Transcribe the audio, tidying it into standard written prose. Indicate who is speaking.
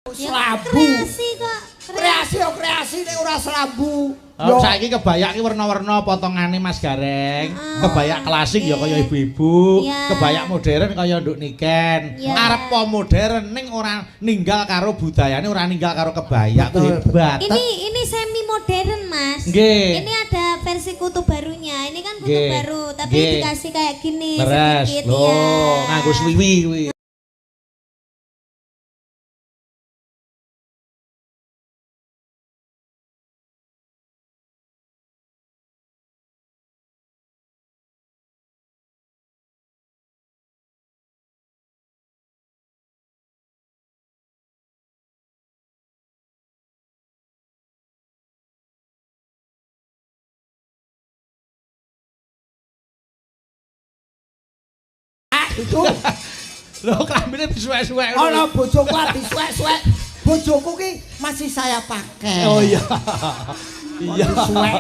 Speaker 1: Selabu.
Speaker 2: Kreasi kok.
Speaker 1: Kreasi nek ora selabu.
Speaker 3: Oh, saiki kebaya iki warna-warna potongane Mas Gareng. Kebaya klasik ya kaya ibu-ibu,
Speaker 2: Iya.
Speaker 3: kebaya modern kaya nduk Niken.
Speaker 2: Iya.
Speaker 3: Arep po modern ning ora ninggal karo budayane, ora ninggal karo kebaya. Ku
Speaker 1: Betul,
Speaker 3: hebat.
Speaker 2: Ini semi modern, Mas.
Speaker 3: Nggih.
Speaker 2: Ini ada versi kutu barunya. Ini kan kutu
Speaker 3: Nggih.
Speaker 2: baru, tapi
Speaker 3: Nggih.
Speaker 2: dikasih kayak gini
Speaker 3: Leres.
Speaker 2: sedikit
Speaker 3: Loh,
Speaker 2: ya.
Speaker 3: nganggo swiwi kuwi.
Speaker 1: Itu
Speaker 3: Lho, klambine disuwek-suwek.
Speaker 1: ana bojoku ati suwek-suwek. Bojoku ki masih saya pakai.
Speaker 3: Oh iya. Iya.
Speaker 1: Suwek